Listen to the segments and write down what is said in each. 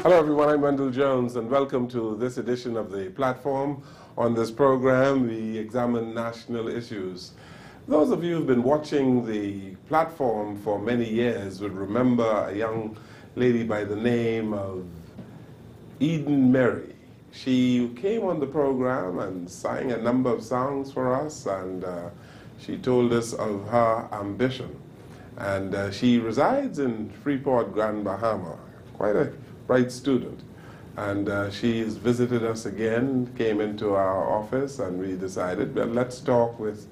Hello everyone, I'm Wendell Jones and welcome to this edition of The Platform. On this program, we examine national issues. Those of you who've been watching The Platform for many years would remember a young lady by the name of Eden Mary. She came on the program and sang a number of songs for us, and she told us of her ambition. And she resides in Freeport, Grand Bahama, quite a bright student. And she has visited us again, came into our office, and we decided, well, let's talk with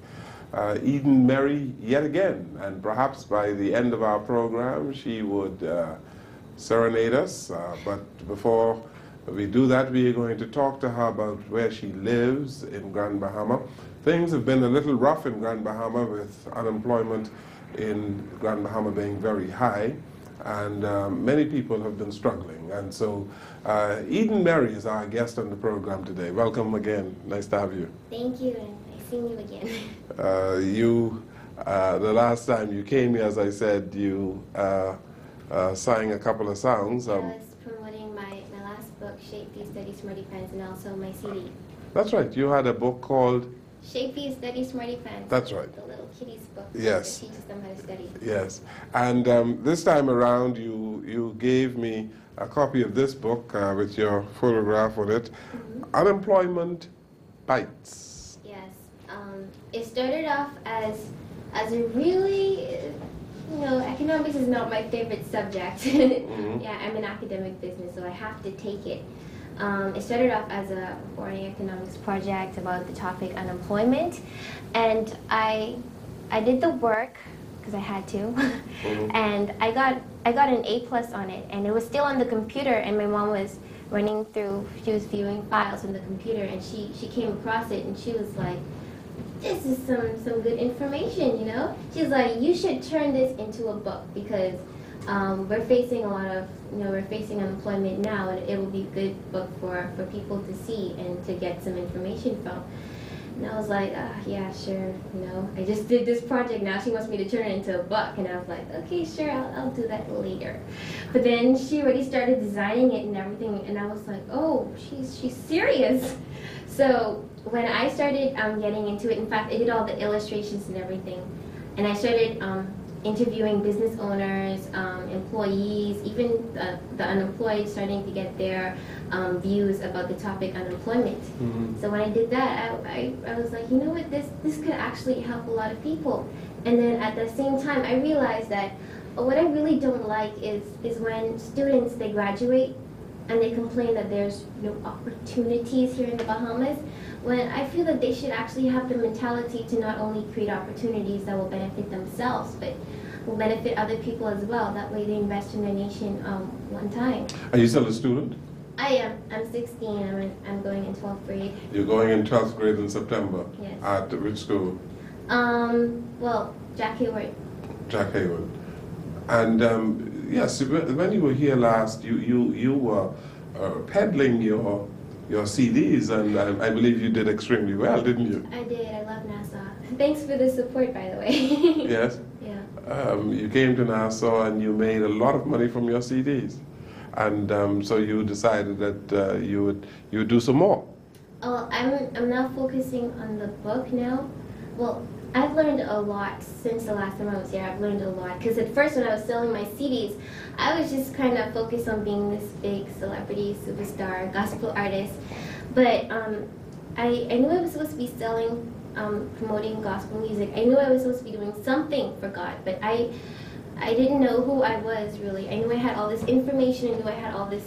Eden Mary yet again. And perhaps by the end of our program, she would serenade us. But before we do that, we are going to talk to her about where she lives in Grand Bahama. Things have been a little rough in Grand Bahama, with unemployment in Grand Bahama being very high, and many people have been struggling. And so Eden Mary is our guest on the program today. Welcome again. Nice to have you. Thank you, and nice seeing you again. The last time you came here, as I said, you sang a couple of songs. I was promoting my last book, Shape These Study Smarty Pants, and also my CD. That's right. You had a book called Shape These Study Smarty Pants. That's right. The little kiddies book Yes. that teaches them how to study. Yes. And this time around, you gave me a copy of this book with your photograph on it. Mm-hmm. Unemployment Bites. Yes. It started off as a really, economics is not my favorite subject. Mm-hmm. Yeah, I'm in academic business, so I have to take it. It started off as a boring economics project about the topic unemployment, and I did the work because I had to, Mm-hmm. and I got an A+ on it, and it was still on the computer, and my mom was running through, she was viewing files on the computer, and she came across it, and she was like, this is some good information, you know? She's like, you should turn this into a book, because we're facing a lot of, we're facing unemployment now, and it will be a good book for people to see and to get some information from. And I was like, yeah, sure, I just did this project, now she wants me to turn it into a book, and I was like, okay, sure, I'll do that later. But then she already started designing it and everything, and I was like, oh, she's serious. So when I started getting into it, in fact, I did all the illustrations and everything, and I started interviewing business owners, employees, even the unemployed, starting to get their views about the topic unemployment. Mm-hmm. So when I did that, I was like, you know what, this could actually help a lot of people. And then at the same time, I realized that what I really don't like is when students, they graduate and they complain that there's no opportunities here in the Bahamas, when I feel that they should actually have the mentality to not only create opportunities that will benefit themselves, but will benefit other people as well. That way they invest in their nation one time. Are you still a student? I am. I'm 16. I'm going in 12th grade. You're going in 12th grade in September? Yes. At which school? Well, Jack Hayward. Jack Hayward. And yes, when you were here last, you were peddling your CDs, and I believe you did extremely well, didn't you? I did. I love Nassau. Thanks for the support, by the way. Yes? Yeah. You came to Nassau and you made a lot of money from your CDs. And so you decided that you would do some more. Oh, I'm now focusing on the book now. Well, I've learned a lot since the last time I was here. I've learned a lot. Because at first when I was selling my CDs, I was just kind of focused on being this big celebrity, superstar, gospel artist. But I knew I was supposed to be selling, promoting gospel music. I knew I was supposed to be doing something for God, but I didn't know who I was really. I knew I had all this information. I knew I had all this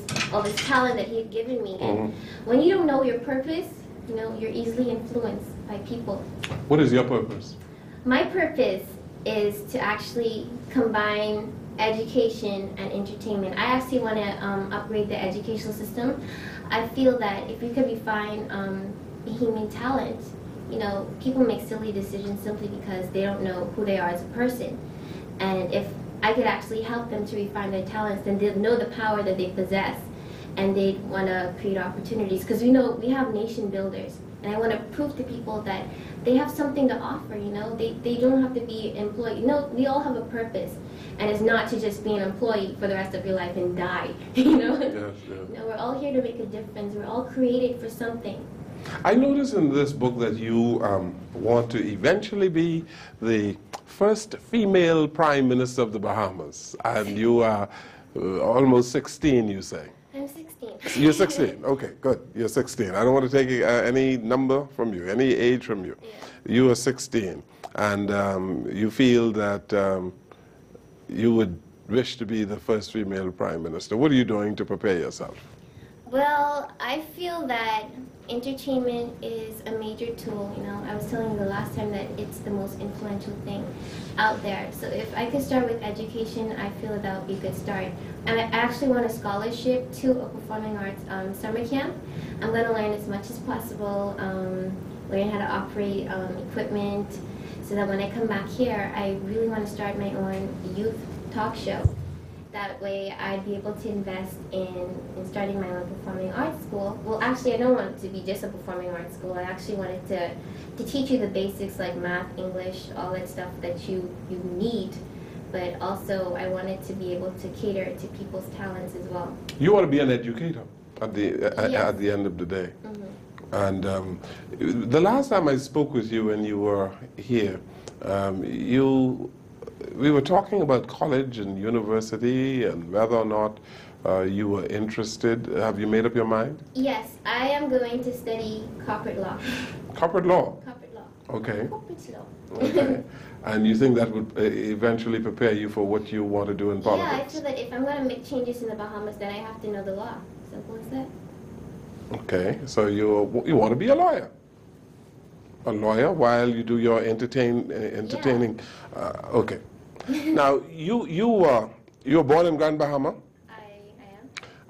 talent that He had given me. And when you don't know your purpose, you're easily influenced by people. What is your purpose? My purpose is to actually combine education and entertainment. I actually want to upgrade the educational system. I feel that if we could refine human talent, people make silly decisions simply because they don't know who they are as a person. And if I could actually help them to refine their talents, then they'll know the power that they possess, and they'd want to create opportunities. Because we have nation builders. And I want to prove to people that they have something to offer, you know? They don't have to be employed. You know, we all have a purpose. And it's not to just be an employee for the rest of your life and die, you know? Yes, yes. No, we're all here to make a difference. We're all created for something. I noticed in this book that you want to eventually be the first female prime minister of the Bahamas, and you are almost 16, you say. I'm 16. You're 16. Okay, good. You're 16. I don't want to take any number from you, any age from you. Yeah. You are 16, and you feel that you would wish to be the first female prime minister. What are you doing to prepare yourself? Well, I feel that entertainment is a major tool, you know. I was telling you the last time that it's the most influential thing out there. So if I could start with education, I feel that would be a good start. And I actually want a scholarship to a performing arts summer camp. I'm going to learn as much as possible, learn how to operate equipment, so that when I come back here, I really want to start my own youth talk show. That way I'd be able to invest in starting my own performing arts school. Well, actually, I don't want it to be just a performing arts school. I actually wanted to teach you the basics like math, English, all that stuff that you need. But also, I wanted to be able to cater to people's talents as well. You want to be an educator at the end of the day. Mm-hmm. And the last time I spoke with you when you were here, we were talking about college and university and whether or not you were interested. Have you made up your mind? Yes, I am going to study corporate law. Corporate law? Corporate law. Okay. Corporate law. Okay. And you think that would eventually prepare you for what you want to do in politics? Yeah, I feel that if I'm going to make changes in the Bahamas, then I have to know the law. Simple as that. Okay, so you want to be a lawyer. A lawyer while you do your entertaining. Yeah. Okay. Now you were born in Grand Bahama. I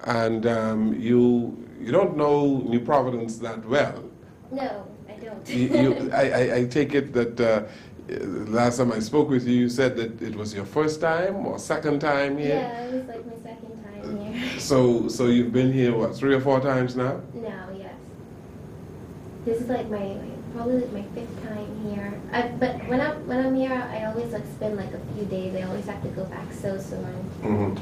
am. And you don't know New Providence that well. No, I don't. I take it that last time I spoke with you, you said that it was your first time or second time here. Yeah, it was like my second time here. So you've been here what, 3 or 4 times now? No, yes. This is like probably like my 5th time here. But when I'm here, I always like spend like a few days. I always have to go back so soon. Mm-hmm.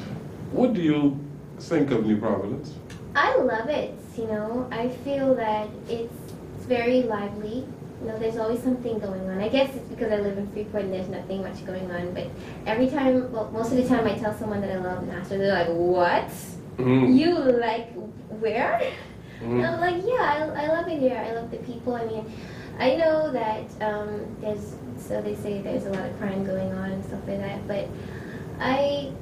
What do you think of New Providence? I love it. You know, I feel that it's very lively. You know, there's always something going on. I guess it's because I live in Freeport and there's nothing much going on. But every time, well, most of the time, I tell someone that I love Nassau, they're like, "What? Mm-hmm. You like where?" Mm-hmm. And I'm like, "Yeah, I love it here. I love the people. I mean." I know that so they say there's a lot of crime going on and stuff like that, but I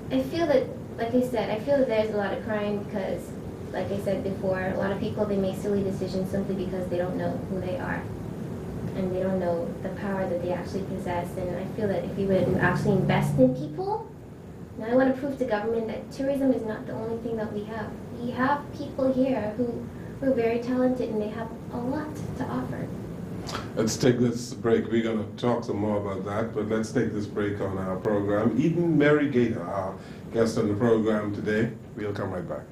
feel that, like I said, I feel that there's a lot of crime because, like I said before, a lot of people, they make silly decisions simply because they don't know who they are and they don't know the power that they actually possess. And I feel that if we would actually invest in people, now I want to prove to government that tourism is not the only thing that we have. We have people here who are very talented and they have a lot to offer. Let's take this break. We're going to talk some more about that, but let's take this break on our program. Eden Mary Gaitor, our guest on the program today. We'll come right back.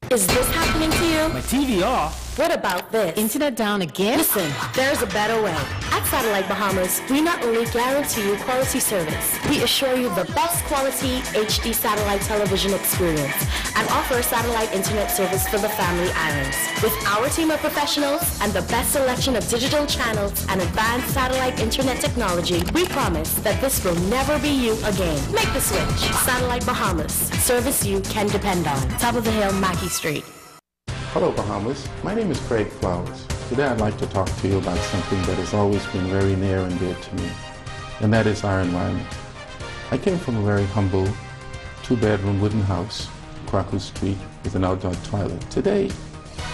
Is this happening to you? My TV off. What about this? Internet down again? Listen, there's a better way. At Satellite Bahamas, we not only guarantee you quality service, we assure you the best quality HD satellite television experience and offer satellite internet service for the Family Islands. With our team of professionals and the best selection of digital channels and advanced satellite internet technology, we promise that this will never be you again. Make the switch. Satellite Bahamas. Service you can depend on. Top of the Hill, Mackey Street. Hello Bahamas, my name is Craig Flowers. Today I'd like to talk to you about something that has always been very near and dear to me, and that is our environment. I came from a very humble 2-bedroom wooden house, Kwaku Street, with an outdoor toilet. Today,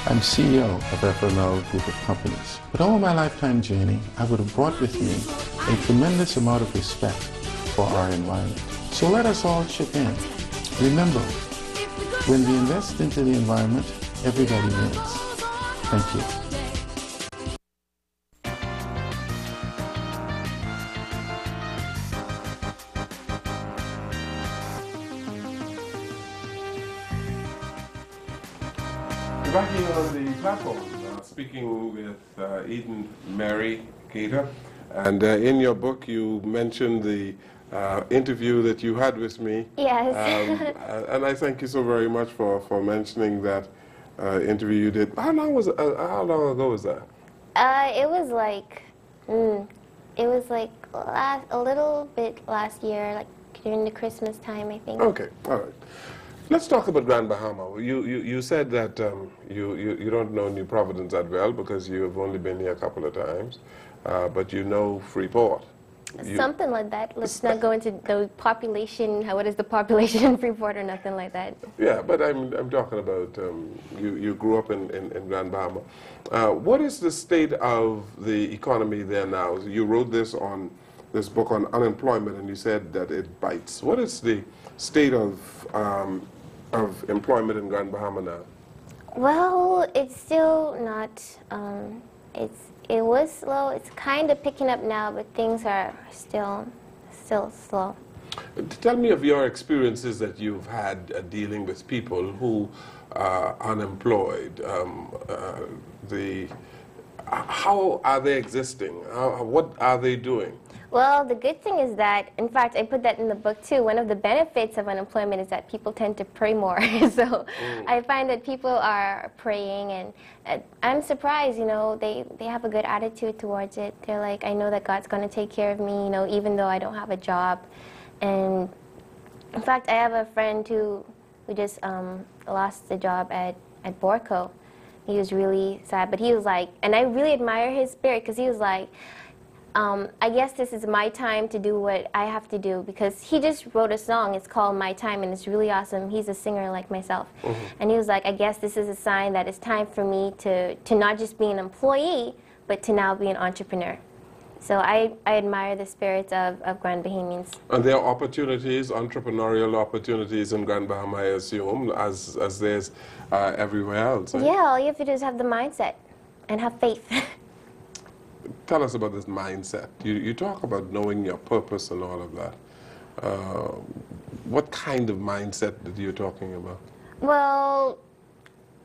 I'm CEO of FML Group of Companies. But all my lifetime journey, I would have brought with me a tremendous amount of respect for our environment. So let us all chip in. Remember, when we invest into the environment, everybody wins. Thank you. back here on the platform, speaking with Eden Mary Gaitor. And in your book, you mentioned the interview that you had with me. Yes. And I thank you so very much for mentioning that interview you did. How long ago was that? It was like, a little bit last year, like during the Christmas time, I think. Okay, all right. Let's talk about Grand Bahama. You said that you don't know New Providence that well because you've only been here a couple of times, but you know Freeport. Something like that. Let's not go into the population, what is the population in Freeport or nothing like that. Yeah, but I'm talking about you grew up in Grand Bahama. What is the state of the economy there now? You wrote this book on unemployment, and you said that it bites. What is the state of employment in Grand Bahama now? Well, it's still not. It was slow. It's kind of picking up now, but things are still slow. Tell me of your experiences that you've had dealing with people who are unemployed. How are they existing? What are they doing? Well, the good thing is that, in fact, I put that in the book too, one of the benefits of unemployment is that people tend to pray more. So I find that people are praying, and I'm surprised, you know, they have a good attitude towards it. They're like, I know that God's going to take care of me, you know, even though I don't have a job. And in fact, I have a friend who just lost the job at Borco. He was really sad, but he was like, and I really admire his spirit because he was like, I guess this is my time to do what I have to do, because he just wrote a song. It's called My Time, and it's really awesome. He's a singer like myself. And he was like, I guess this is a sign that it's time for me to not just be an employee, but to now be an entrepreneur. So I admire the spirits of Grand Bahamians. And there are opportunities, entrepreneurial opportunities in Grand Bahama, I assume, as there's everywhere else. Eh? Yeah, all you have to do is have the mindset and have faith. Tell us about this mindset. You talk about knowing your purpose and all of that. What kind of mindset that you're talking about? Well,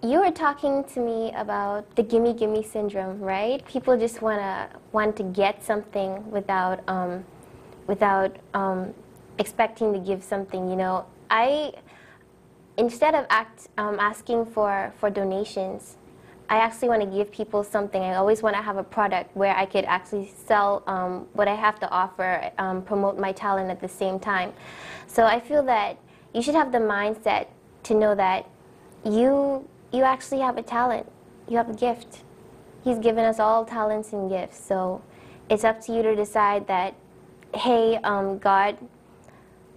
you were talking to me about the gimme gimme syndrome, right? People just want to get something without expecting to give something. You know, instead of asking for donations, I actually want to give people something. I always want to have a product where I could actually sell what I have to offer, promote my talent at the same time. So I feel that you should have the mindset to know that you actually have a talent. You have a gift. He's given us all talents and gifts. So it's up to you to decide that, hey, God,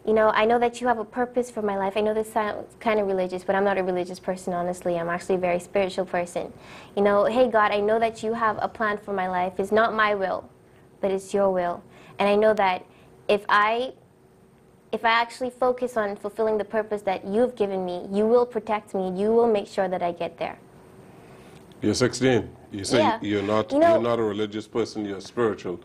you know, I know that you have a purpose for my life. I know this sounds kind of religious, but I'm not a religious person, honestly. I'm actually a very spiritual person. You know, hey, God, I know that you have a plan for my life. It's not my will, but it's your will. And I know that if I actually focus on fulfilling the purpose that you've given me, you will protect me. You will make sure that I get there. You're 16. You say yeah. you're not a religious person, you're spiritual.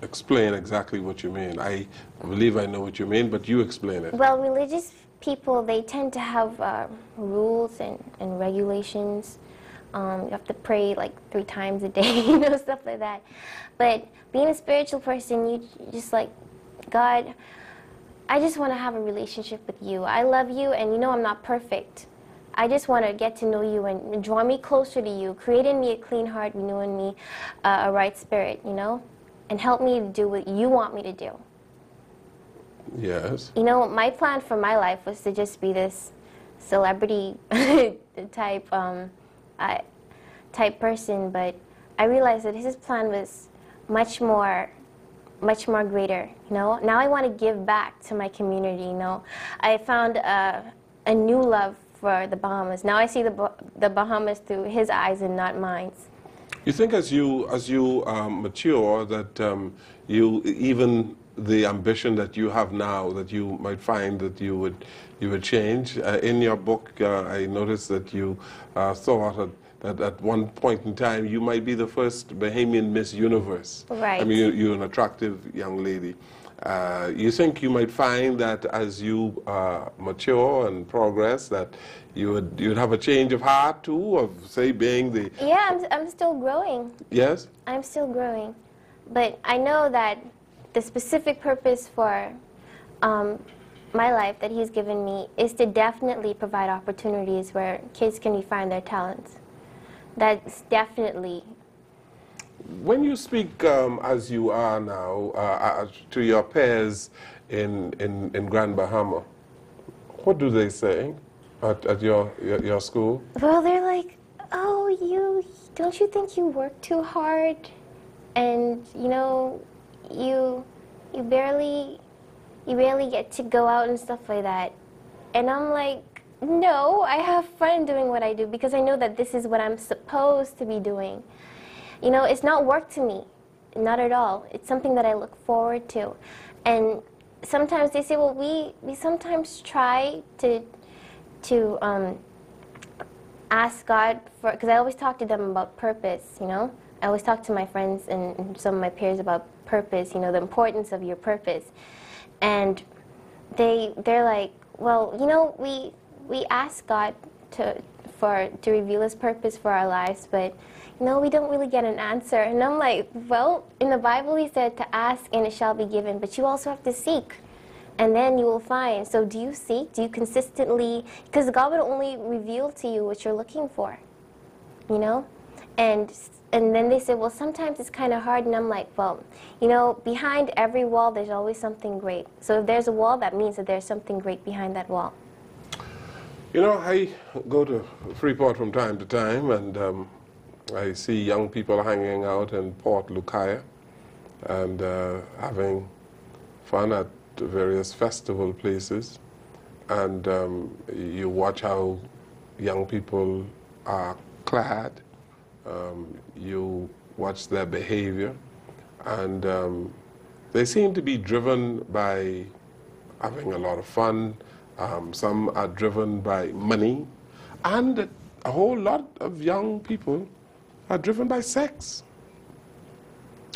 Explain exactly what you mean. I believe I know what you mean, but you explain it. Well, religious people, they tend to have rules and regulations. You have to pray like 3 times a day, you know, stuff like that. But being a spiritual person, you just like, God, I just want to have a relationship with you. I love you, and you know I'm not perfect. I just want to get to know you and draw me closer to you. Create in me a clean heart, renew in me a right spirit, you know? And help me to do what you want me to do. Yes. You know, my plan for my life was to just be this celebrity type person, but I realized that his plan was much more greater, you know? Now I want to give back to my community, you know? I found a new love for the Bahamas. Now I see the Bahamas through his eyes and not mine. You think as you mature that even the ambition that you have now, that you might find that you would change? In your book, I noticed that you thought that at one point in time you might be the first Bahamian Miss Universe. Right. I mean, you're an attractive young lady. You think you might find that as you mature and progress, that you'd have a change of heart too, of say being the... Yeah, I'm still growing. Yes? I'm still growing. But I know that the specific purpose for my life that he's given me is to definitely provide opportunities where kids can refine their talents. That's definitely... When you speak as you are now to your peers in Grand Bahama, what do they say at your school? Well, they're like, oh, don't you think you work too hard? And, you know, you barely get to go out and stuff like that. And I'm like, no, I have fun doing what I do because I know that this is what I'm supposed to be doing. You know, it's not work to me, not at all. It's something that I look forward to. And sometimes they say, well, we sometimes try to ask God for, because I always talk to them about purpose, you know. I always talk to my friends and some of my peers about purpose, you know, the importance of your purpose. And they're like, well, you know, we ask God to reveal His purpose for our lives, but no, we don't really get an answer. And I'm like, well, in the Bible He said to ask and it shall be given, but you also have to seek, and then you will find. So do you seek? Do you consistently? Because God will only reveal to you what you're looking for, you know? And then they say, well, sometimes it's kind of hard. And I'm like, well, you know, behind every wall, there's always something great. So if there's a wall, that means that there's something great behind that wall. You know, I go to Freeport from time to time, and I see young people hanging out in Port Lucaya and having fun at various festival places. And you watch how young people are clad. You watch their behavior, and they seem to be driven by having a lot of fun. Some are driven by money, and a whole lot of young people are driven by sex.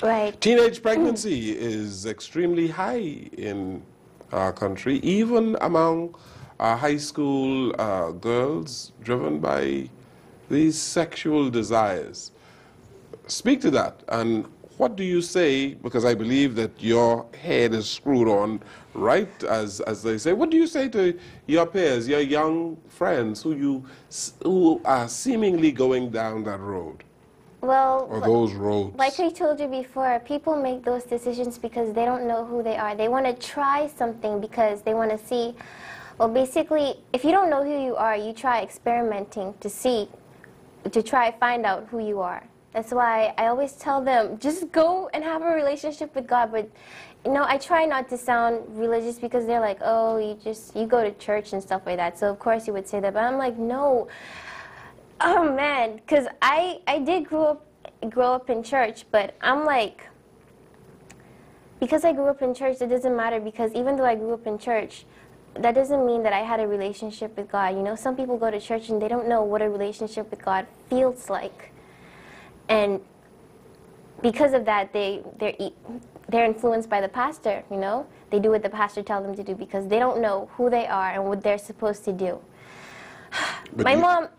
Right. Teenage pregnancy is extremely high in our country, even among high school girls, driven by these sexual desires. Speak to that, and what do you say, because I believe that your head is screwed on right, as they say. What do you say to your peers, your young friends who are seemingly going down that road? Well, or those roads? Like I told you before, people make those decisions because they don't know who they are. They want to try something because they want to see. Well, basically, if you don't know who you are, you try experimenting to try find out who you are. That's why I always tell them, just go and have a relationship with God. But, you know, I try not to sound religious because they're like, oh, you go to church and stuff like that. So, of course, you would say that. But I'm like, no. Oh, man. Because I did grow up in church. But I'm like, because I grew up in church, it doesn't matter. Because even though I grew up in church, that doesn't mean that I had a relationship with God. You know, some people go to church and they don't know what a relationship with God feels like. And because of that, they're influenced by the pastor, you know? They do what the pastor tells them to do because they don't know who they are and what they're supposed to do. My mom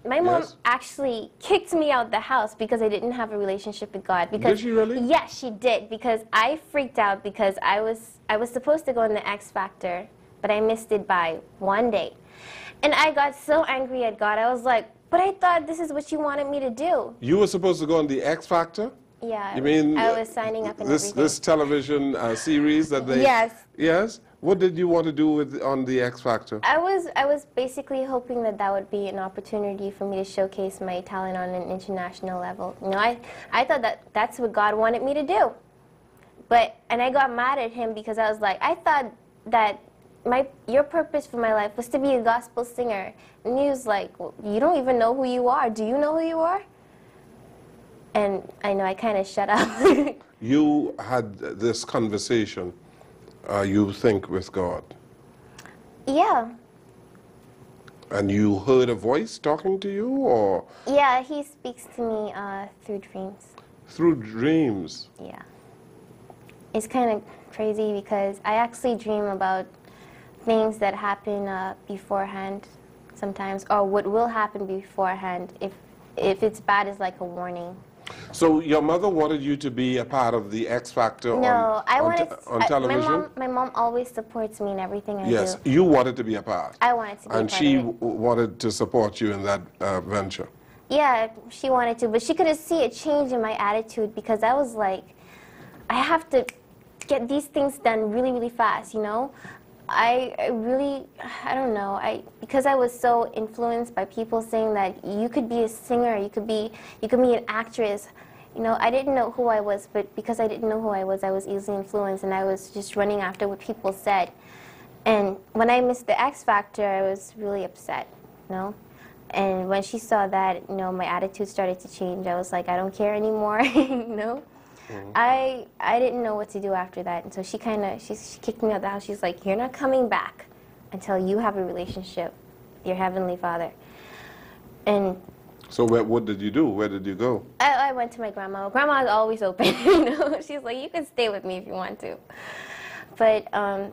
actually kicked me out the house because I didn't have a relationship with God. Because, did she really? Yes, she did, because I freaked out because I was supposed to go in the X Factor, but I missed it by one day. And I got so angry at God. I was like, but I thought this is what you wanted me to do. You were supposed to go on the X Factor? Yeah. You mean I was signing up and everything. This television series that they... Yes. Yes? What did you want to do on the X Factor? I was basically hoping that would be an opportunity for me to showcase my talent on an international level. You know, I thought that's what God wanted me to do. And I got mad at Him because I was like, I thought that your purpose for my life was to be a gospel singer. And He was like, well, you don't even know who you are. Do you know who you are? And I know I kind of shut up. You had this conversation, you think, with God. Yeah. And you heard a voice talking to you, or? Yeah, He speaks to me through dreams. Through dreams? Yeah. it's kind of crazy because I actually dream about things that happen beforehand sometimes, or what will happen beforehand if it's bad is like a warning. So your mother wanted you to be a part of the X Factor No, on television? My mom always supports me in everything I do. Yes, you wanted to be a part. I wanted to be and a part she of it. wanted to support you in that venture. Yeah, she wanted to, but she couldn't see a change in my attitude because I was like, I have to get these things done really, really fast, you know? I don't know, because I was so influenced by people saying that you could be a singer, you could be an actress. You know, I didn't know who I was, but because I didn't know who I was easily influenced, and I was just running after what people said. And when I missed the X Factor, I was really upset, you know? And when she saw that, you know, my attitude started to change. I was like, I don't care anymore, you know? Mm-hmm. I didn't know what to do after that, and so she kicked me out of the house. She's like, you're not coming back until you have a relationship with your Heavenly Father. And so what did you do? Where did you go? I went to my grandma. Grandma's always open, you know? She's like, you can stay with me if you want to. But I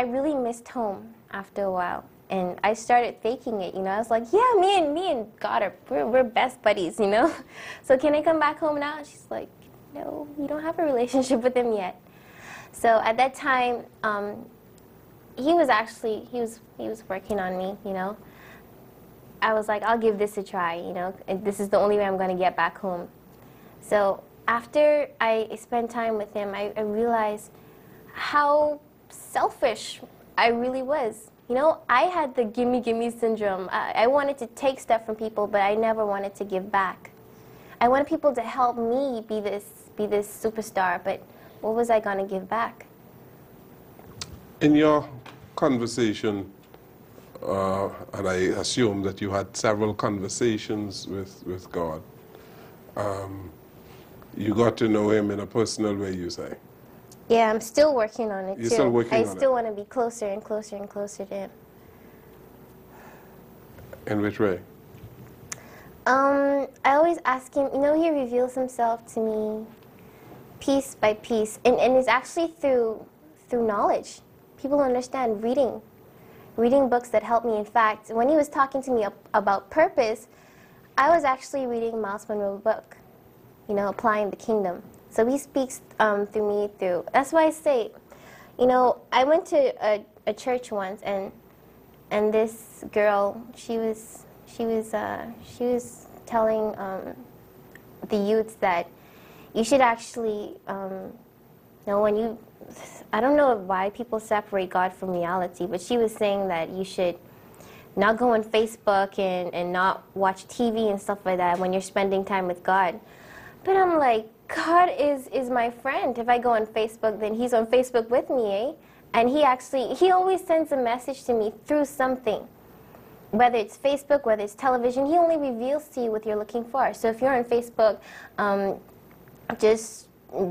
really missed home after a while. And I started faking it, you know. I was like, yeah, me and God we're best buddies, you know. So can I come back home now? She's like, no, you don't have a relationship with him yet. So at that time, he was working on me, you know. I was like, I'll give this a try, you know. And this is the only way I'm going to get back home. So after I spent time with him, I realized how selfish I really was. You know, I had the gimme syndrome. I wanted to take stuff from people, but I never wanted to give back. I wanted people to help me be this superstar, but what was I going to give back? In your conversation, and I assume that you had several conversations with God, you got to know him in a personal way, you say? Yeah, I'm still working on it, You're too. still working on it? I still want to be closer and closer and closer to him. In which way? I always ask him, you know, he reveals himself to me piece by piece. And it's actually through knowledge. People understand reading books that help me. In fact, when he was talking to me about purpose, I was actually reading Miles Monroe's book, you know, Applying the Kingdom. So he speaks through me through. That's why I say, you know, I went to a church once, and this girl, she was telling the youths that you should actually, you know, when you, I don't know why people separate God from reality, but she was saying that you should not go on Facebook and not watch TV and stuff like that when you're spending time with God. But I'm like, God is my friend. If I go on Facebook, then he's on Facebook with me, eh? And he always sends a message to me through something. Whether it's Facebook, whether it's television, he only reveals to you what you're looking for. So if you're on Facebook just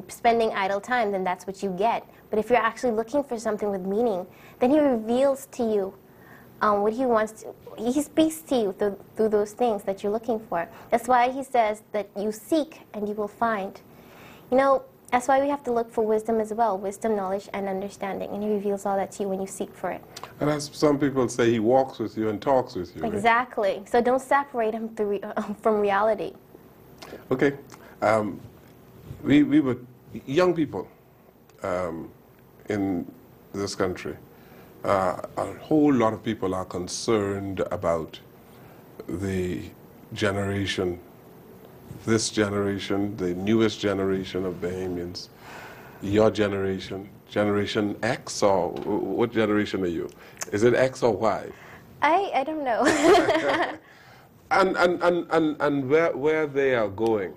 spending idle time, then that's what you get. But if you're actually looking for something with meaning, then he reveals to you what he wants to. He speaks to you through those things that you're looking for. That's why he says that you seek and you will find. You know, that's why we have to look for wisdom as well. Wisdom, knowledge, and understanding. And he reveals all that to you when you seek for it. And as some people say, he walks with you and talks with you. Exactly. Right? So don't separate him from reality. Okay. We were young people in this country. A whole lot of people are concerned about the generation, this generation, the newest generation of Bahamians, your generation, Generation X, or what generation are you? Is it X or Y? I don't know. and where they are going.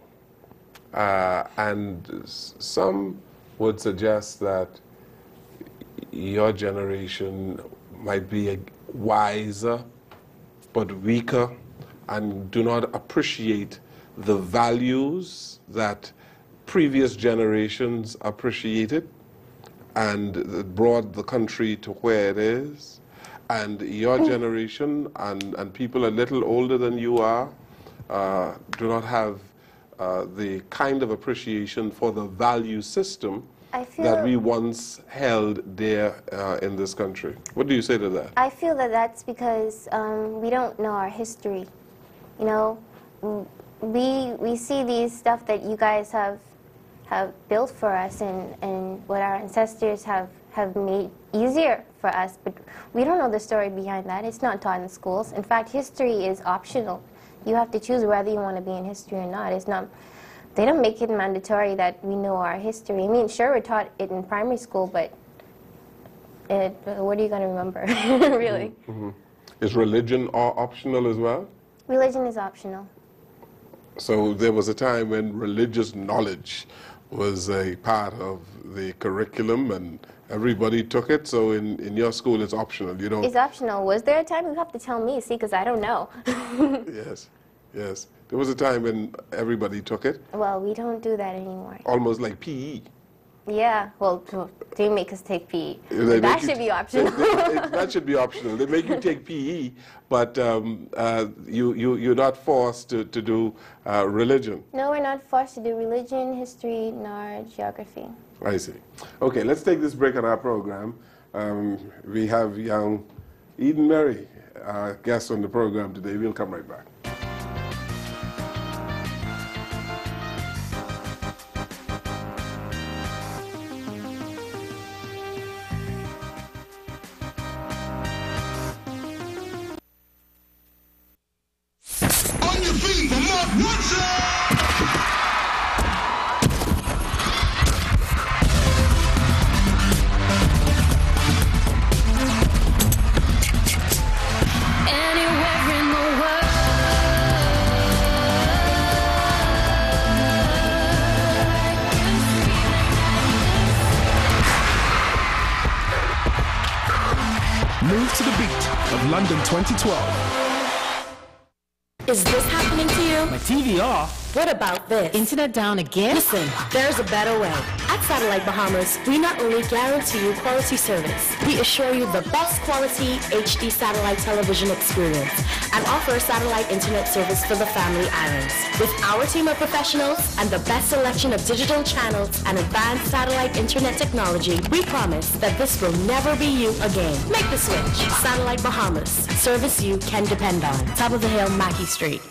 And some would suggest that your generation might be wiser but weaker and do not appreciate the values that previous generations appreciated and brought the country to where it is. And your generation and people a little older than you are do not have the kind of appreciation for the value system I feel that we once held dear in this country. What do you say to that? I feel that that's because we don't know our history. You know, we see these stuff that you guys have built for us and what our ancestors have made easier for us, but we don't know the story behind that. It's not taught in schools. In fact, history is optional. You have to choose whether you want to be in history or not. It's not. They don't make it mandatory that we know our history. I mean, sure, we're taught it in primary school, but what are you going to remember, really? Mm-hmm. Is religion optional as well? Religion is optional. So there was a time when religious knowledge was a part of the curriculum and everybody took it. So in your school, it's optional. You don't. It's optional. Was there a time? You have to tell me, see, because I don't know. Yes, yes. There was a time when everybody took it. Well, we don't do that anymore. Almost like PE. Yeah, well, they make us take PE. They That should be optional. That should be optional. They make you take PE, but you're not forced to do religion. No, we're not forced to do religion, history, nor geography. I see. Okay, let's take this break on our program. We have young Eden Mary, our guest on the program today. We'll come right back. Move to the beat of London 2012. Is this happening to you? My TV off. What about this? Internet down again? Listen, there's a better way. At Satellite Bahamas, we not only guarantee you quality service, we assure you the best quality HD satellite television experience and offer satellite internet service for the family islands. With our team of professionals and the best selection of digital channels and advanced satellite internet technology, we promise that this will never be you again. Make the switch. Satellite Bahamas. Service you can depend on. Top of the hill, Mackey Street.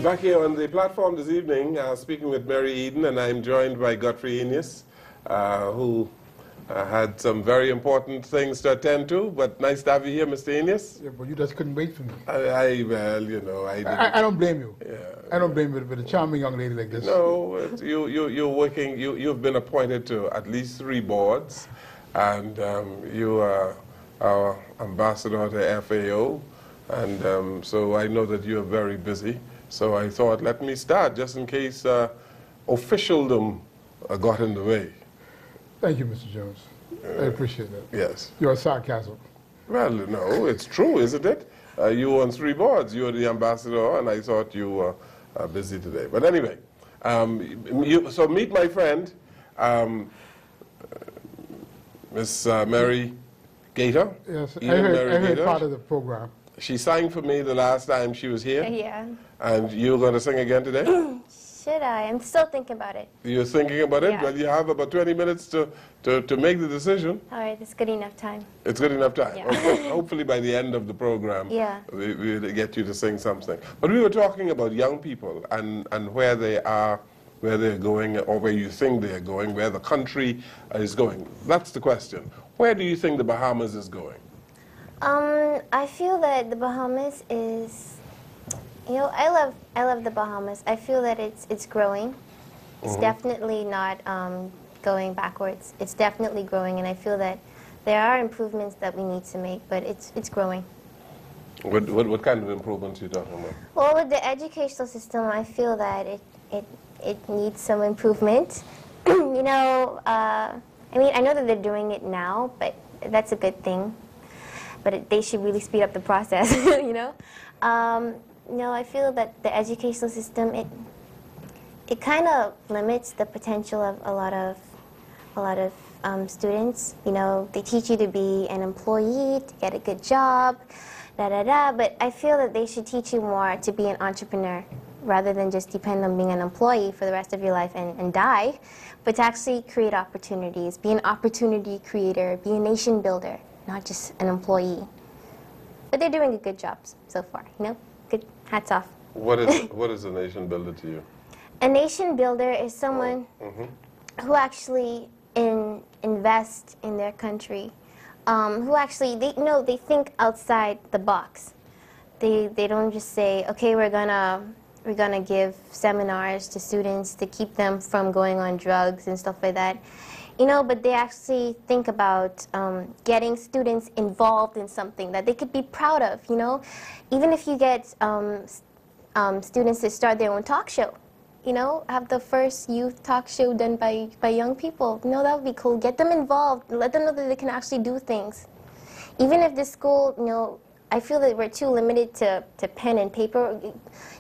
Back here on the platform this evening, speaking with Mary Eden, and I'm joined by Godfrey Enius, who had some very important things to attend to, but nice to have you here, Mr. Enius. Yeah, but you just couldn't wait for me. Well, you know, I don't blame you. Yeah. I don't blame you with a charming young lady like this. No, you're working, you've been appointed to at least 3 boards, and you are our ambassador to FAO, and so I know that you're very busy. So I thought, let me start, just in case officialdom got in the way. Thank you, Mr. Jones. I appreciate that. Yes. Your sarcasm. Well, no, it's true, isn't it? You were on 3 boards. You were the ambassador, and I thought you were busy today. But anyway, so meet my friend, Miss Mary Gaitor. Yes, I Eden Mary heard Gaitor. part of the program. She sang for me the last time she was here. Yeah. And you're going to sing again today? Should I? I'm still thinking about it. You're thinking about it? Yeah. Well, you have about 20 minutes to make the decision. All right, it's good enough time. It's good enough time. Yeah. Okay. Hopefully by the end of the program, Yeah. we'll get you to sing something. But we were talking about young people and where they are, where they're going, or where you think they're going, where the country is going. That's the question. Where do you think the Bahamas is going? I feel that the Bahamas is, you know, I love the Bahamas. I feel that it's growing. It's definitely not going backwards. It's definitely growing, and I feel that there are improvements that we need to make, but it's growing. What kind of improvements are you talking about? Well, with the educational system, I feel that it needs some improvement. You know, I mean, I know that they're doing it now, but that's a good thing. But they should really speed up the process, you know? No, I feel that the educational system, it kind of limits the potential of a lot of a lot of students. You know, they teach you to be an employee, to get a good job, but I feel that they should teach you more to be an entrepreneur rather than just depend on being an employee for the rest of your life and die, but to actually create opportunities, be an opportunity creator, be a nation builder, not just an employee. But they're doing a good job so far, you know? Good, hats off. What is a nation builder to you? A nation builder is someone who actually invest in their country, who actually, they think outside the box. They don't just say, okay, we're gonna give seminars to students to keep them from going on drugs and stuff like that. You know, but they actually think about getting students involved in something that they could be proud of, you know? Even if you get students to start their own talk show, you know, have the first youth talk show done by young people. You know, that would be cool. Get them involved. Let them know that they can actually do things. Even if the school, you know, I feel that we're too limited to pen and paper. You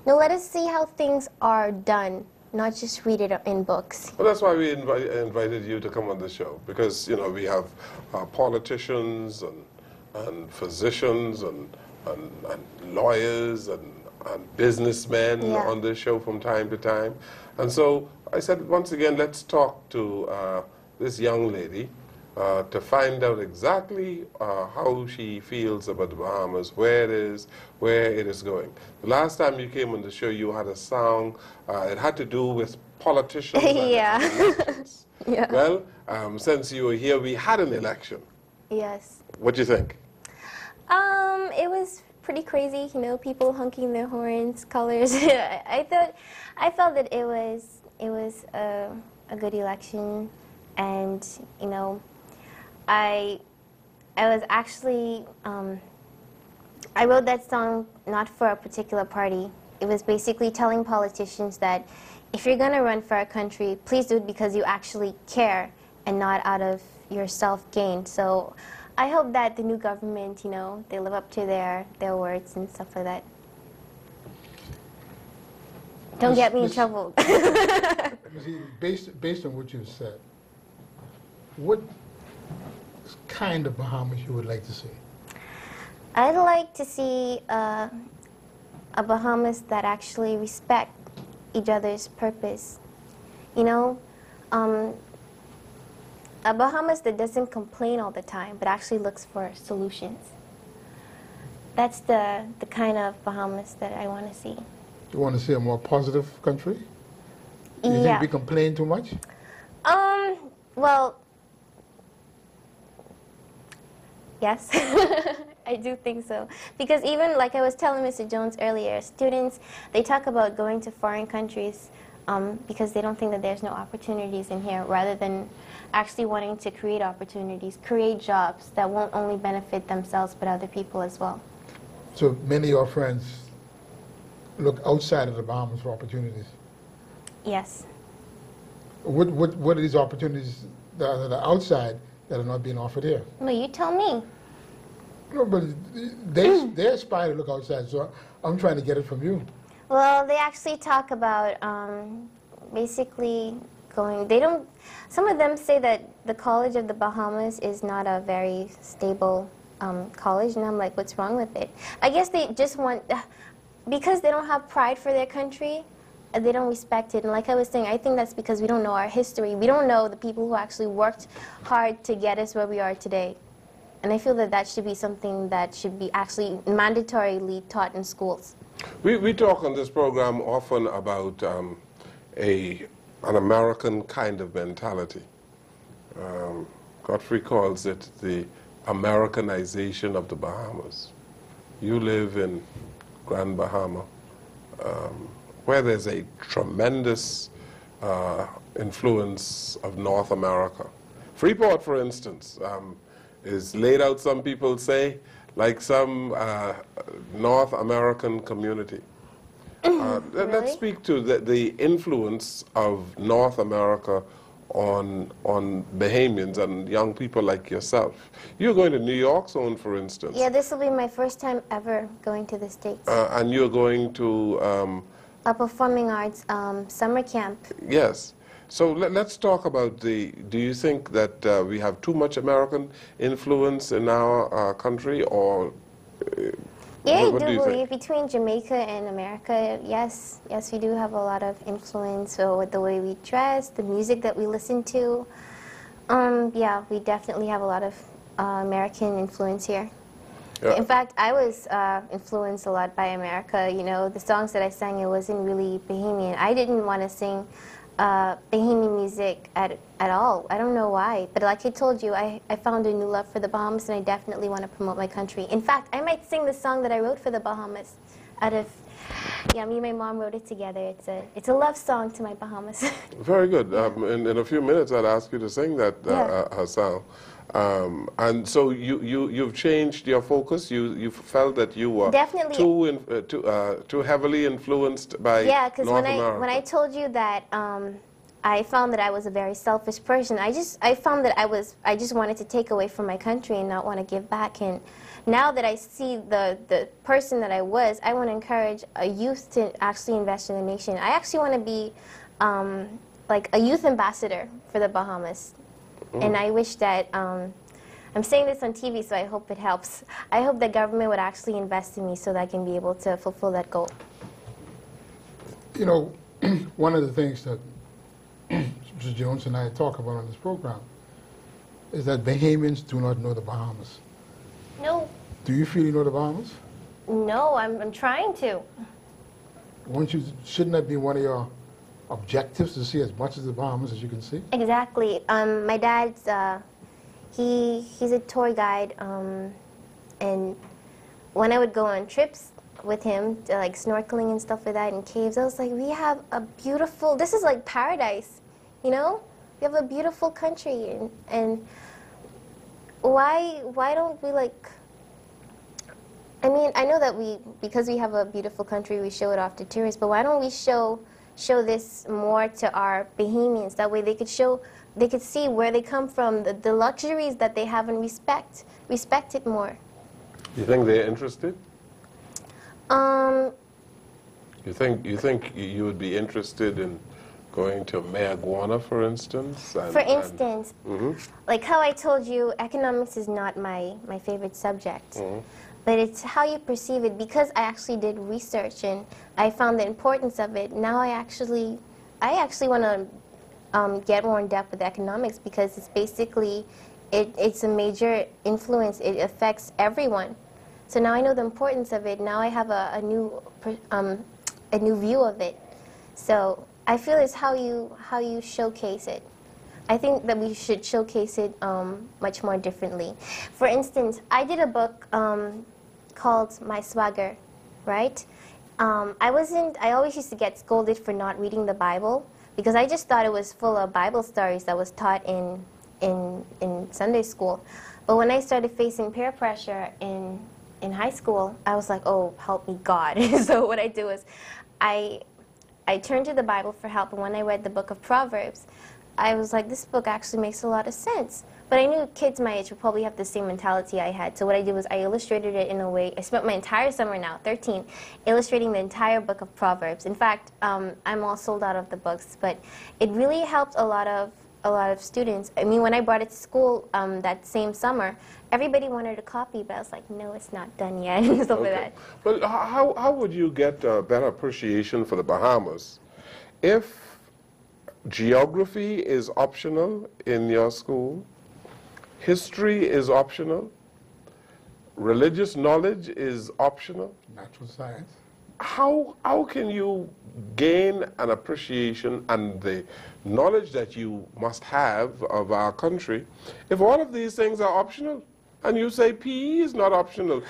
know, let us see how things are done, not just read it in books. Well, that's why we invited you to come on the show, because, you know, we have politicians and physicians and lawyers and businessmen on this show from time to time. And so I said, once again, let's talk to this young lady to find out exactly how she feels about the Bahamas, where it is going. The last time you came on the show, you had a song. It had to do with politicians and elections. Yeah. Well, since you were here, we had an election. Yes. What do you think? It was pretty crazy, you know, people honking their horns, colors. I felt that it was a good election, and you know, I was actually I wrote that song not for a particular party. It was basically telling politicians that if you're gonna run for our country, please do it because you actually care and not out of your self-gain. So I hope that the new government, you know, they live up to their words and stuff like that. Don't get me in trouble. See, based on what you said, what kind of Bahamas you would like to see? I'd like to see a Bahamas that actually respect each other's purpose. You know, a Bahamas that doesn't complain all the time, but actually looks for solutions. That's the kind of Bahamas that I want to see. You want to see a more positive country? You think we complain too much? Well, yes, I do think so. Because even, like I was telling Mr. Jones earlier, students, they talk about going to foreign countries because they don't think that there's no opportunities in here, rather than actually wanting to create opportunities, create jobs that won't only benefit themselves but other people as well. So many of your friends look outside of the Bahamas for opportunities. Yes. What are these opportunities that are outside that are not being offered here? Well, you tell me. No, but they aspire to look outside, so I'm trying to get it from you. Well, they actually talk about basically going, some of them say that the College of the Bahamas is not a very stable college, and I'm like, what's wrong with it? I guess they just want, because they don't have pride for their country, they don't respect it. And like I was saying, I think that's because we don't know our history. We don't know the people who actually worked hard to get us where we are today. And I feel that that should be something that should be actually mandatorily taught in schools. We talk on this program often about an American kind of mentality. Godfrey calls it the Americanization of the Bahamas. You live in Grand Bahama, where there's a tremendous influence of North America. Freeport, for instance, is laid out, some people say, like some North American community. Really? Let's speak to the influence of North America on Bahamians and young people like yourself. You're going to New York soon, for instance. Yeah, this will be my first time ever going to the States. And you're going to... a performing arts summer camp. Yes. So let's talk about do you think that we have too much American influence in our country, or Yeah, what I do do you believe think? between Jamaica and America, yes, we do have a lot of influence. So with the way we dress, the music that we listen to, yeah, we definitely have a lot of American influence here. Yeah. In fact, I was influenced a lot by America. You know, the songs that I sang, it wasn't really Bahamian. I didn't want to sing Bahamian music at all. I don't know why. But like I told you, I found a new love for the Bahamas, and I definitely want to promote my country. In fact, I might sing the song that I wrote for the Bahamas out of, yeah, me and my mom wrote it together. It's a love song to my Bahamas. Very good. In a few minutes, I'd ask you to sing that, Yeah. Hassan. And so you've changed your focus. You felt that you were Definitely. too heavily influenced by Yeah, because North when America. I told you that I found that I was a very selfish person, I found that I just wanted to take away from my country and not want to give back. And now that I see the person that I was, I want to encourage a youth to actually invest in the nation. I actually want to be like a youth ambassador for the Bahamas. And I wish that, I'm saying this on TV, so I hope it helps. I hope the government would actually invest in me so that I can be able to fulfill that goal. You know, one of the things that Mr. Jones and I talk about on this program is that Bahamians do not know the Bahamas. No, Do you feel you know the Bahamas? no, I'm trying to. Shouldn't that be one of your objectives, to see as much of the Bahamas as you can see? Exactly. My dad's, he's a tour guide, and when I would go on trips with him, to, like snorkeling and stuff like that in caves, I was like, we have a beautiful, this is like paradise, you know? We have a beautiful country, and why don't we like, I mean, I know that because we have a beautiful country, we show it off to tourists, but why don't we show this more to our Bahamians? That way they could see where they come from, the luxuries that they have, and respect it more. You think they're interested? You think you would be interested in going to marijuana, for instance? For instance, like how I told you, economics is not my favorite subject. But it's how you perceive it. Because I actually did research and I found the importance of it, now I actually want to get more in depth with economics, because it's basically, it's a major influence. It affects everyone. So now I know the importance of it. Now I have a new view of it. So I feel it's how you showcase it. I think that we should showcase it much more differently. For instance, I did a book called My Swagger, right? I always used to get scolded for not reading the Bible, because I just thought it was full of Bible stories that was taught in Sunday school. But when I started facing peer pressure in high school, I was like, oh, help me God. So what I do is I turned to the Bible for help, and when I read the book of Proverbs, I was like, this book actually makes a lot of sense. But I knew kids my age would probably have the same mentality I had. So what I did was I illustrated it in a way. I spent my entire summer now, 13, illustrating the entire book of Proverbs. In fact, I'm all sold out of the books. But it really helped a lot of students. I mean, when I brought it to school that same summer, everybody wanted a copy, but I was like, no, it's not done yet, and stuff like that. But how would you get a better appreciation for the Bahamas if geography is optional in your school, history is optional, religious knowledge is optional? Natural science. How can you gain an appreciation and the knowledge that you must have of our country if all of these things are optional? And you say PE is not optional.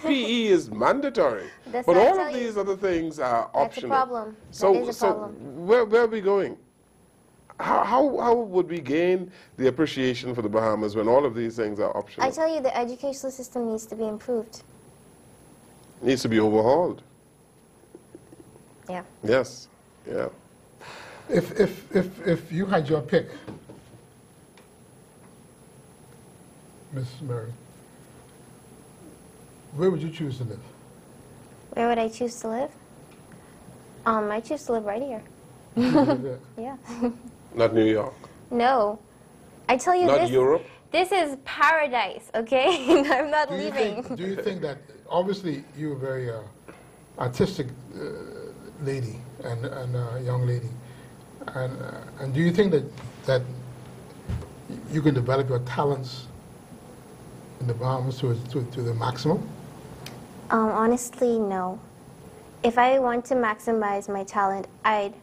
PE is mandatory. That's but what I all tell of you. these other things are optional. That's a problem. So, That is a problem. where are we going? How would we gain the appreciation for the Bahamas when all of these things are optional? I tell you, the educational system needs to be improved. Needs to be overhauled. Yeah. Yes. Yeah. If you had your pick, Miss Mary, where would you choose to live? Where would I choose to live? I choose to live right here. You live there. Yeah. Not New York. No. I tell you Not this. Europe. This is paradise, okay? I'm not leaving. Do you think that, obviously you're a very artistic lady and young lady, and do you think that you can develop your talents in the Bahamas to the maximum? Honestly, no. If I want to maximize my talent, I'd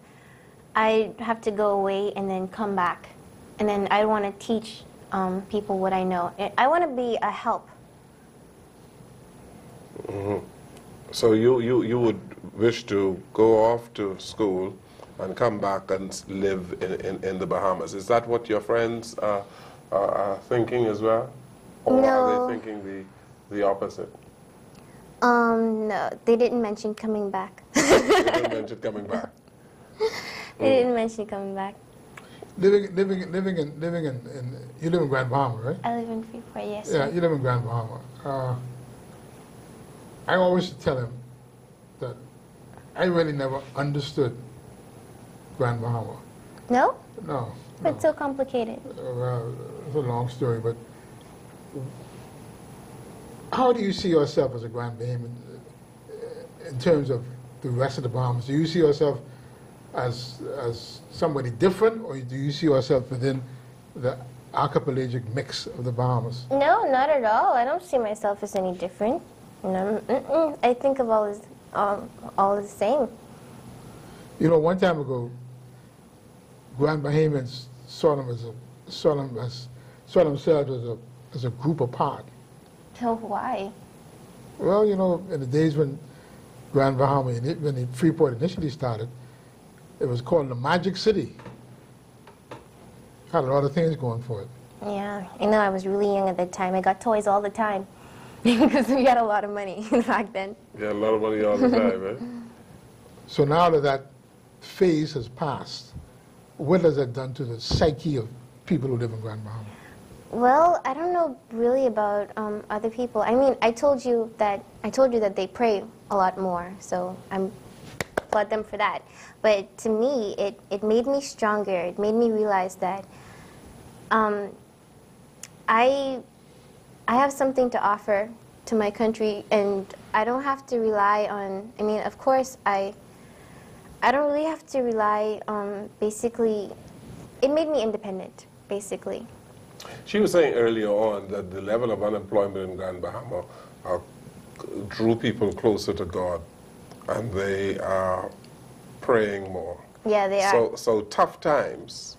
have to go away and then come back. And then I want to teach people what I know. I want to be a help. Mm-hmm. So you would wish to go off to school and come back and live in the Bahamas. Is that what your friends are thinking as well? Or No. are they thinking the opposite? No, they didn't mention coming back. They didn't mention coming back. They didn't mention coming back. Living in you live in Grand Bahama, right? I live in Freeport, yes. Yeah, Sir. you live in Grand Bahama. I always tell him that I really never understood Grand Bahama. No? No. It's so complicated. Well, it's a long story, but how do you see yourself as a Grand Bahamian in terms of the rest of the Bahamas? Do you see yourself as somebody different, or do you see yourself within the archipelagic mix of the Bahamas? No, not at all. I don't see myself as any different. No, I think of all the same. You know, one time ago, Grand Bahamians saw themselves as a group apart. So why? Well, you know, in the days when Grand Bahama, when the Freeport initially started, it was called the Magic City. Had a lot of things going for it. Yeah, I know. I was really young at that time. I got toys all the time because we had a lot of money back then. Yeah, a lot of money all the time, right? So now that phase has passed, what has that done to the psyche of people who live in Grand Bahama? Well, I don't know really about other people. I mean, I told you that they pray a lot more, so I'm applaud them for that. But to me, it made me stronger. It made me realize that I have something to offer to my country, and I don't have to rely on. I mean, of course, I don't really have to rely on. Basically, it made me independent. Basically. She was saying earlier on that the level of unemployment in Grand Bahama drew people closer to God, and they are praying more. Yeah, they are. So tough times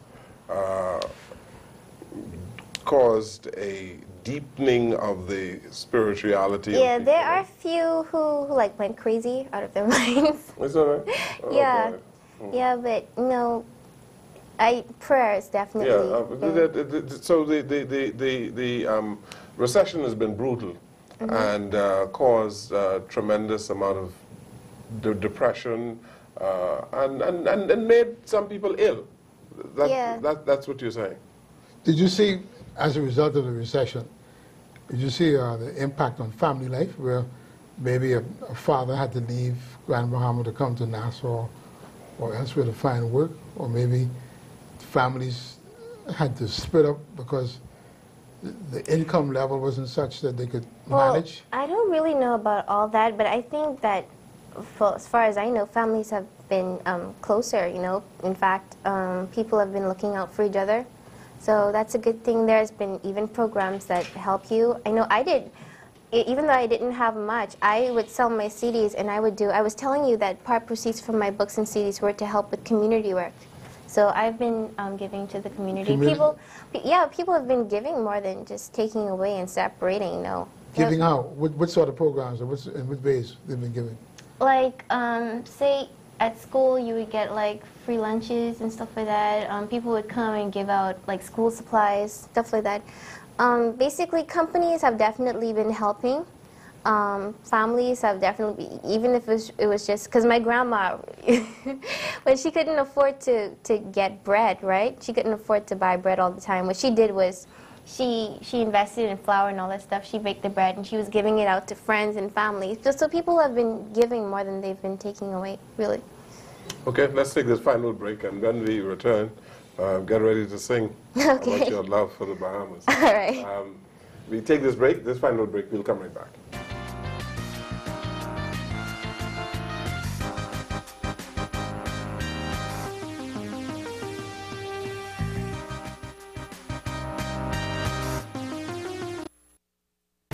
caused a deepening of the spirituality. Yeah, of there are a few who like went crazy out of their minds. Is that right? Oh, Yeah, boy. yeah, but no, prayer is definitely. So the recession has been brutal and caused a tremendous amount of depression and made some people ill. That's what you're saying. Did you see, as a result of the recession, did you see the impact on family life, where maybe a father had to leave Grand Bahama to come to Nassau or elsewhere to find work, or maybe families had to split up because the income level wasn't such that they could manage? I don't really know about all that, but I think that, as far as I know, families have been closer, you know. In fact, people have been looking out for each other. So that's a good thing. There's been even programs that help you. I know I did. Even though I didn't have much, I would sell my CDs, and I was telling you that part proceeds from my books and CDs were to help with community work. So I've been giving to the community. People have been giving more than just taking away and separating, you know. Giving how? What sort of programs, or in what ways they've been giving? Like, say at school you would get like free lunches and stuff like that. People would come and give out like school supplies, stuff like that. Basically, companies have definitely been helping. Families have definitely, even if it was just, because my grandma, when she couldn't afford to get bread, right? She couldn't afford to buy bread all the time. What she did was she invested in flour and all that stuff. She baked the bread, and she was giving it out to friends and family. So people have been giving more than they've been taking away, really. Okay, let's take this final break, and when we return, get ready to sing about your love for the Bahamas. All right. We take this break, this final break, we'll come right back.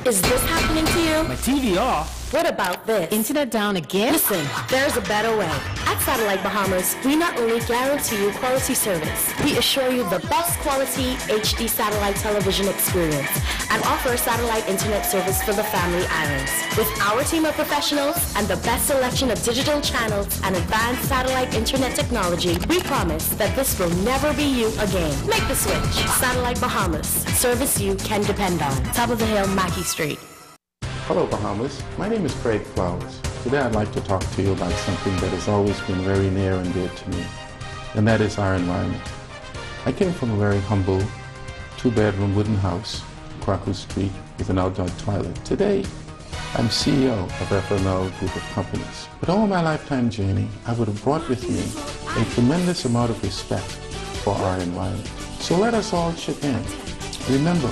Is this happening to you? My TV off. What about this? Internet down again? Listen, there's a better way. At Satellite Bahamas, we not only guarantee you quality service, we assure you the best quality HD satellite television experience and offer a satellite internet service for the family islands. With our team of professionals and the best selection of digital channels and advanced satellite internet technology, we promise that this will never be you again. Make the switch. Satellite Bahamas. Service you can depend on. Top of the hill, Mackey Street. Hello, Bahamas. My name is Craig Flowers. Today I'd like to talk to you about something that has always been very near and dear to me, and that is our environment. I came from a very humble, two-bedroom wooden house, Kwaku Street, with an outdoor toilet. Today, I'm CEO of FML Group of Companies. But all my lifetime journey, I would have brought with me a tremendous amount of respect for our environment. So let us all chip in. Remember,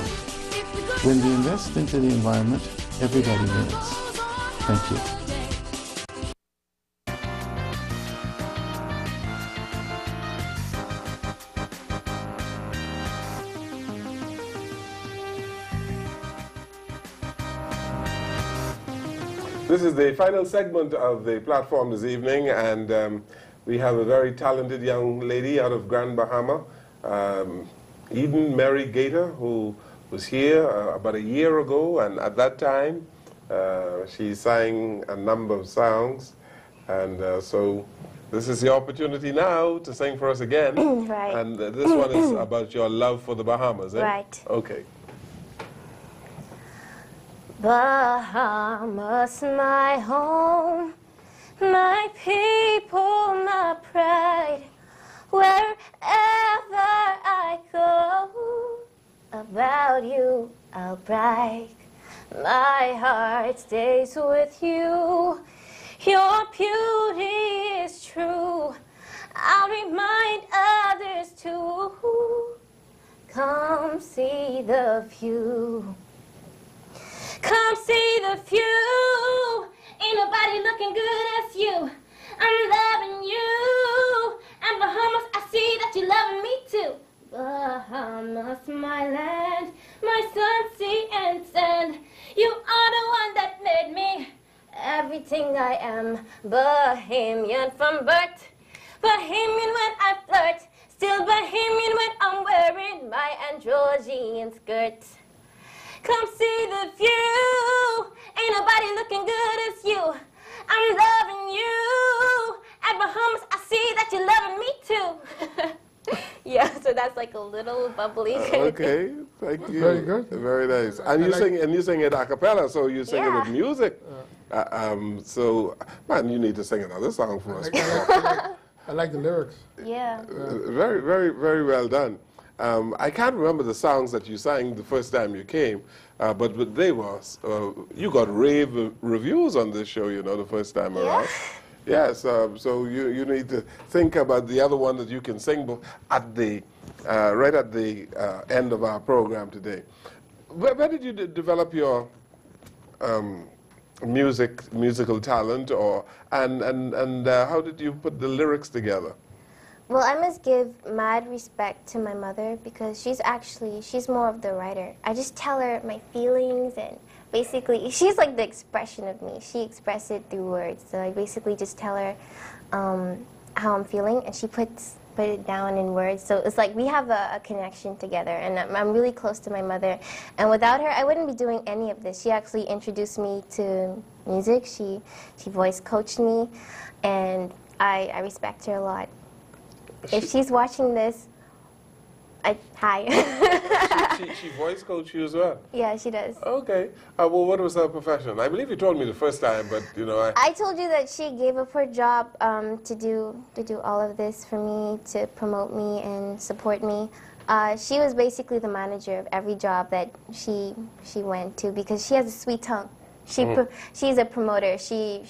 when we invest into the environment, everybody wins. Thank you. This is the final segment of the platform this evening, and we have a very talented young lady out of Grand Bahama, Eden Mary Gaitor, who was here about a year ago, and at that time she sang a number of songs, and so this is the opportunity now to sing for us again. Right. And this one is about your love for the Bahamas, eh? Right. Okay. Bahamas, my home, my people, my pride. Wherever I go, about you I'll brag. My heart stays with you. Your beauty is true. I'll remind others too. Come see the view. Come see the view. Ain't nobody looking good as you. I'm loving you. And Bahamas, I see that you're loving me too. Bahamas, my land, my sun, sea, and sand. You are the one that made me everything I am. Bohemian from birth, Bohemian when I flirt, still Bohemian when I'm wearing my androgyne skirt. Come see the view. Ain't nobody looking good as you. I'm loving you. At Bahamas, I see that you're loving me too. Yeah, so that's like a little bubbly kind of Okay, thing. thank you. Very good. Very nice. And you sing it a cappella, so you sing it with music. So, man, you need to sing another song for us. I like the lyrics. Yeah. Very, very, very well done. I can't remember the songs that you sang the first time you came, but they were, you got rave reviews on this show, you know, the first time around. Yes, so you need to think about the other one that you can sing at the, right at the end of our program today. Where did you develop your musical talent, or and how did you put the lyrics together? Well, I must give mad respect to my mother because she's more of the writer. I just tell her my feelings, and basically she's like the expression of me. She expresses it through words. So I basically just tell her how I'm feeling, and she put it down in words. So it's like we have a connection together, and I'm really close to my mother. And without her, I wouldn't be doing any of this. She actually introduced me to music. She voice coached me, and I respect her a lot. If she's watching this, hi. she voice coach you as well? Yeah, she does. Okay. Well, what was her profession? I believe you told me the first time, but you know, I told you that she gave up her job to do all of this for me, to promote me and support me. She was basically the manager of every job that she went to because she has a sweet tongue. She's a promoter. She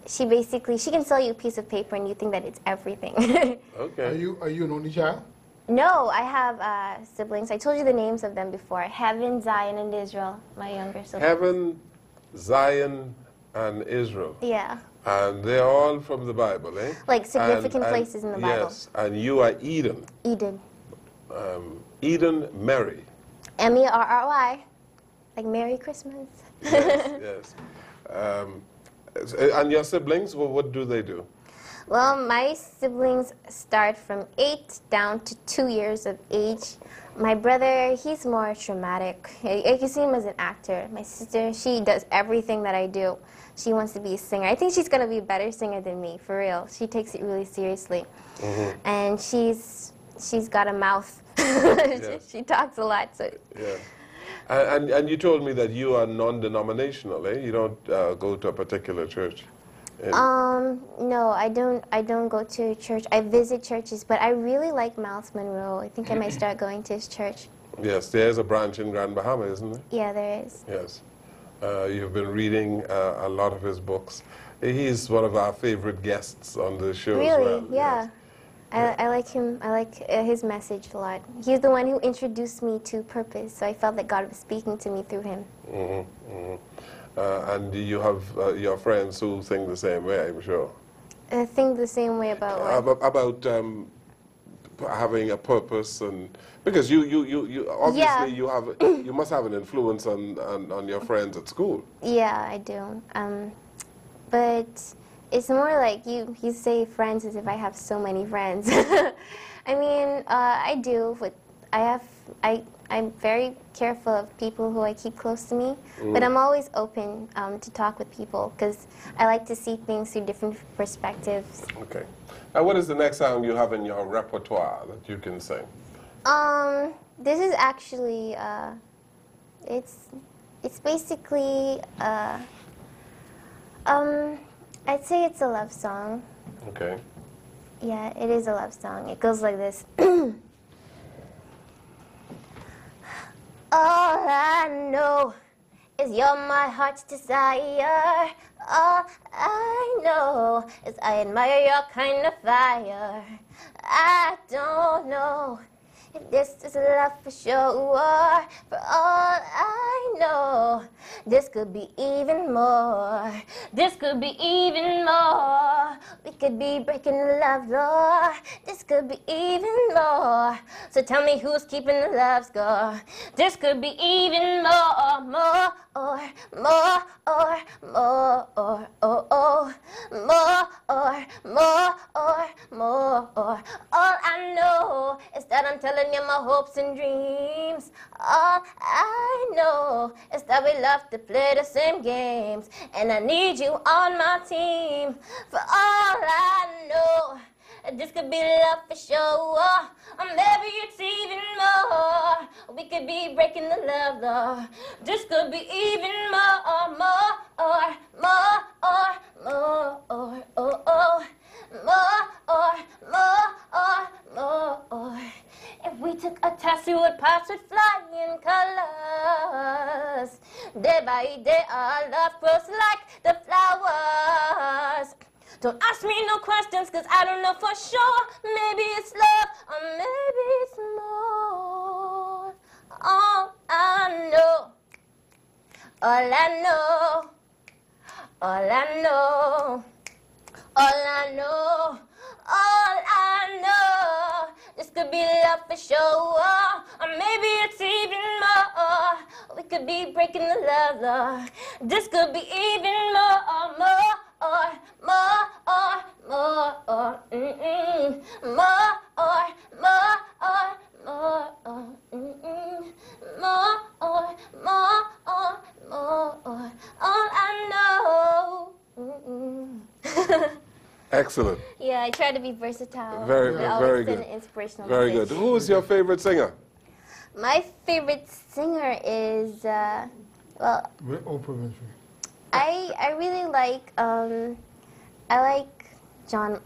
she basically, she can sell you a piece of paper and you think that it's everything. Okay. Are you an only child? No, I have siblings. I told you the names of them before. Heaven, Zion, and Israel, my younger siblings. Heaven, Zion, and Israel. Yeah. And they're all from the Bible, eh? Like significant places in the Bible. Yes, and you are Eden. Eden. Eden Mary. M-E-R-R-Y. Like Merry Christmas. Yes, yes. And your siblings, well, what do they do? Well, my siblings start from 8 down to 2 years of age. My brother, he's more dramatic. You can see him as an actor. My sister, she does everything that I do. She wants to be a singer. I think she's going to be a better singer than me, for real. She takes it really seriously. And she's got a mouth. Yes. She talks a lot. So. Yeah. And you told me that you are non-denominational, eh? You don't go to a particular church. No, I don't go to church. I visit churches, but I really like Miles Monroe. I think I might start going to his church. Yes, there's a branch in Grand Bahama, isn't there? Yeah, there is. Yes. You've been reading a lot of his books. He's one of our favorite guests on the show as well. Really? Yeah. Yes. I like him. I like his message a lot. He's the one who introduced me to purpose, so I felt that God was speaking to me through him. And you have your friends who think the same way, I'm sure. I think the same way about what? About having a purpose, and because you obviously you must have an influence on your friends at school. Yeah, I do. But it's more like you say friends as if I have so many friends. I mean, I do, but I'm very careful of people who I keep close to me, but I'm always open to talk with people because I like to see things through different perspectives. Okay. Now, what is the next song you have in your repertoire that you can sing? This is actually, it's basically, I'd say it's a love song. Okay. Yeah, it is a love song. It goes like this. All I know is you're my heart's desire. All I know is I admire your kind of fire. I don't know if this is love for sure. For all I know, this could be even more. This could be even more. We could be breaking the love law. This could be even more. So tell me who's keeping the love score. This could be even more, more, or more, or more, or oh, oh, more, or more, or more, or all I know is that I'm telling you my hopes and dreams. All I know is that we love to play the same games, and I need you on my team. For all I know, this could be love for sure, or maybe it's even more. We could be breaking the love law. This could be even more, more, or more, or more, or oh, oh, more, or more, or more, or. If we took a test, we would pass with flying colors. Day by day, our love grows like the flowers. Don't ask me no questions, cause I don't know for sure. Maybe it's love, or maybe it's more. All I know, all I know, all I know, all I know, all I know. This could be love for sure, or maybe it's even more. We could be breaking the love law. This could be even more, more, or more, or more, or more, or more, or more, or more, or more, or more, or all I know. Excellent. Yeah, I try to be versatile. Very but good, always very send good. an inspirational Very message. good. Who is your favorite singer? My favorite singer is, well, Oprah Winfrey. I really like, I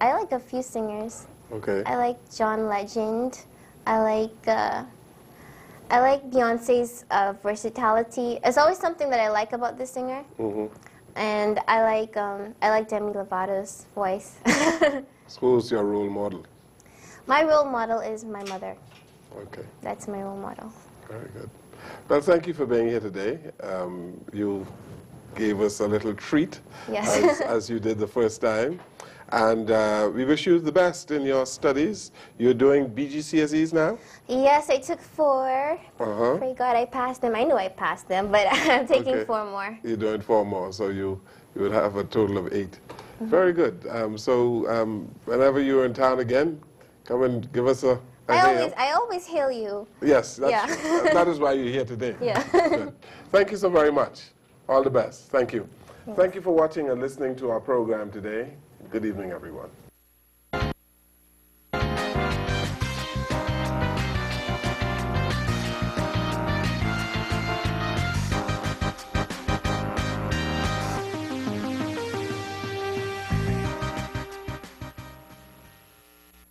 like a few singers. Okay. I like John Legend. I like Beyonce's versatility. It's always something that I like about the singer. And I like Demi Lovato's voice. Who's your role model? My role model is my mother. Okay. That's my role model. Very good. Well, thank you for being here today. You gave us a little treat, Yes. as you did the first time. And we wish you the best in your studies. You're doing BGCSEs now? Yes, I took 4. Uh-huh. Pray God I passed them. I knew I passed them, but I'm taking Okay. 4 more. You're doing 4 more, so you would have a total of 8. Very good. Whenever you're in town again, come and give us a hail. I always hail you. Yes, that's, Yeah. that is why you're here today. Yeah. Good. Thank you so very much. All the best. Thank you. Thank you for watching and listening to our program today. Good evening, everyone.